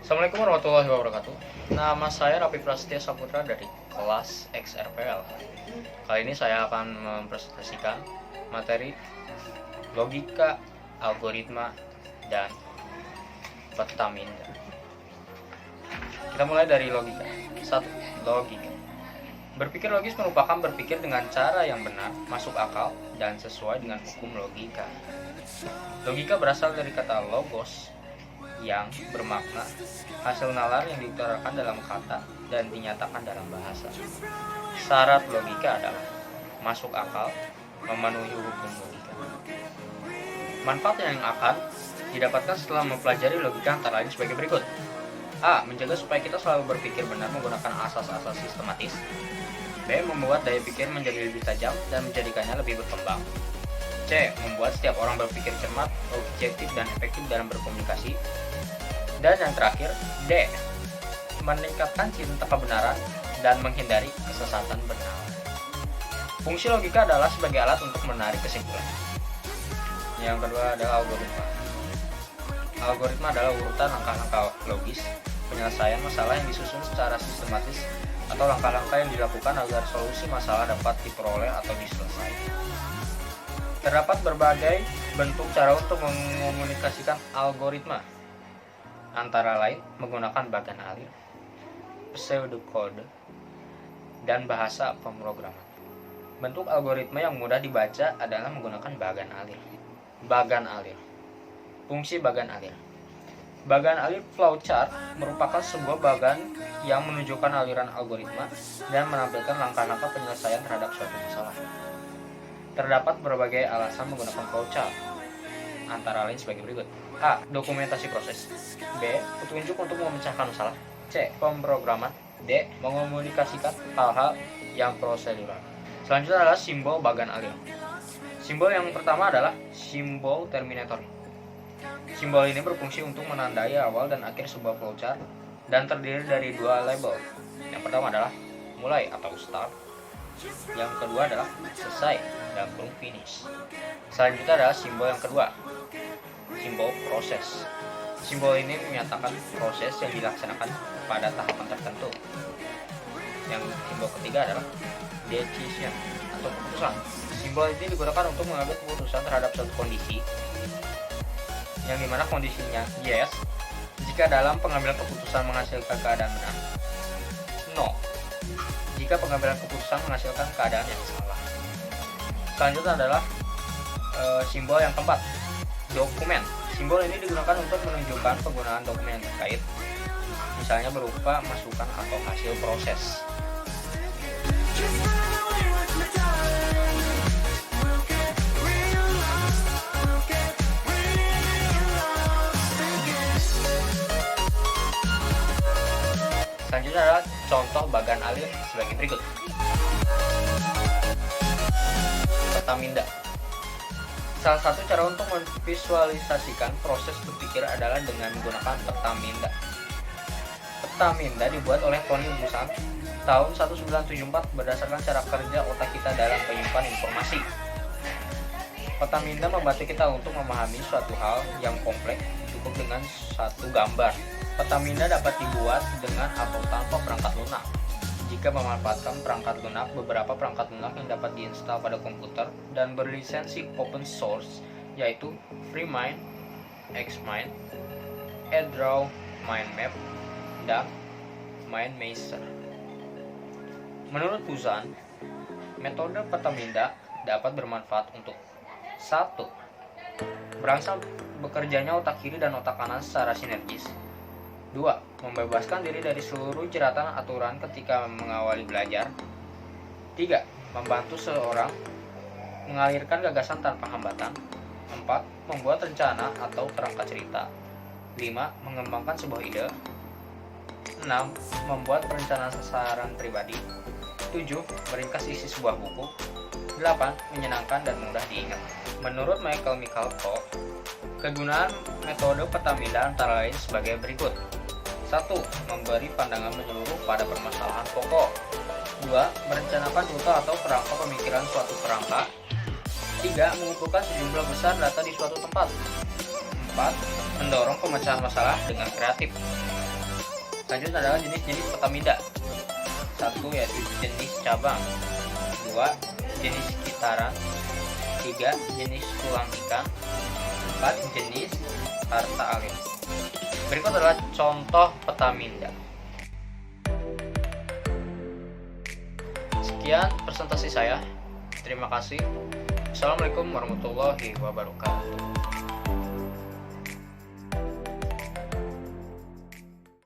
Assalamualaikum warahmatullahi wabarakatuh. Nama saya Raffi Prasetya Saputra dari kelas XRPL. Kali ini saya akan mempresentasikan materi logika, algoritma, dan petaminda. Kita mulai dari logika. 1. Logika. Berpikir logis merupakan berpikir dengan cara yang benar, masuk akal, dan sesuai dengan hukum logika. Logika berasal dari kata logos yang bermakna hasil nalar yang diutarakan dalam kata dan dinyatakan dalam bahasa. Syarat logika adalah masuk akal, memenuhi hukum logika. Manfaat yang akan didapatkan setelah mempelajari logika antara lain sebagai berikut. A. Menjaga supaya kita selalu berpikir benar menggunakan asas-asas sistematis. B. Membuat daya pikir menjadi lebih tajam dan menjadikannya lebih berkembang. C. Membuat setiap orang berpikir cermat, objektif, dan efektif dalam berkomunikasi. Dan yang terakhir, D. Meningkatkan cinta kebenaran dan menghindari kesesatan benar. Fungsi logika adalah sebagai alat untuk menarik kesimpulan. Yang kedua adalah algoritma. Algoritma adalah urutan langkah-langkah logis penyelesaian masalah yang disusun secara sistematis atau langkah-langkah yang dilakukan agar solusi masalah dapat diperoleh atau diselesaikan. Terdapat berbagai bentuk cara untuk mengomunikasikan algoritma, antara lain menggunakan bagan alir, pseudokode, dan bahasa pemrograman. Bentuk algoritma yang mudah dibaca adalah menggunakan bagan alir. Bagan alir. Fungsi bagan alir. Bagan alir flowchart merupakan sebuah bagan yang menunjukkan aliran algoritma dan menampilkan langkah-langkah penyelesaian terhadap suatu masalah. Terdapat berbagai alasan menggunakan flowchart, antara lain sebagai berikut. A. Dokumentasi proses. B. Petunjuk untuk memecahkan masalah. C. Pemrograman. D. Mengomunikasikan hal-hal yang prosedural. Selanjutnya adalah simbol bagan alir. Simbol yang pertama adalah simbol terminator. Simbol ini berfungsi untuk menandai awal dan akhir sebuah flowchart dan terdiri dari dua label. Yang pertama adalah mulai atau start. Yang kedua adalah selesai dan finish. Selanjutnya adalah simbol yang kedua, simbol proses. Simbol ini menyatakan proses yang dilaksanakan pada tahapan tertentu. Yang simbol ketiga adalah decision atau keputusan. Simbol ini digunakan untuk mengambil keputusan terhadap suatu kondisi, yang dimana kondisinya yes jika dalam pengambilan keputusan menghasilkan keadaan benar, no jika pengambilan keputusan menghasilkan keadaan yang salah. Selanjutnya adalah simbol yang keempat, dokumen. Simbol ini digunakan untuk menunjukkan penggunaan dokumen terkait, misalnya berupa masukan atau hasil proses. Selanjutnya adalah contoh bagan alir sebagai berikut. Petaminda. Salah satu cara untuk memvisualisasikan proses berpikir adalah dengan menggunakan petaminda. Petaminda dibuat oleh Tony Buzan tahun 1974 berdasarkan cara kerja otak kita dalam menyimpan informasi. Petaminda membantu kita untuk memahami suatu hal yang kompleks cukup dengan satu gambar. Petaminda dapat dibuat dengan atau tanpa perangkat lunak. Jika memanfaatkan perangkat lunak, beberapa perangkat lunak yang dapat diinstal pada komputer dan berlisensi open source yaitu FreeMind, Xmind, Edraw, MindMap, dan MindMaster. Menurut Buzan, metode petaminda dapat bermanfaat untuk 1. Berangsang bekerjanya otak kiri dan otak kanan secara sinergis. 2. Membebaskan diri dari seluruh jeratan aturan ketika mengawali belajar. 3. Membantu seseorang mengalirkan gagasan tanpa hambatan. 4. Membuat rencana atau kerangka cerita. 5. Mengembangkan sebuah ide. 6. Membuat perencanaan sasaran pribadi. 7. Meringkas isi sebuah buku. 8. Menyenangkan dan mudah diingat. Menurut Michael Michalko, kegunaan metode petaminda antara lain sebagai berikut. 1. Memberi pandangan menyeluruh pada permasalahan pokok. 2. Merencanakan rute atau kerangka pemikiran suatu kerangka. 3. Mengumpulkan sejumlah besar data di suatu tempat. 4. Mendorong pemecahan masalah dengan kreatif. Lanjut adalah jenis-jenis petaminda. 1 yaitu jenis cabang, 2 jenis kitaran, 3 jenis tulang ikan, 4 jenis tarta alit. Berikut adalah contoh petaminda. Sekian presentasi saya. Terima kasih. Assalamualaikum warahmatullahi wabarakatuh.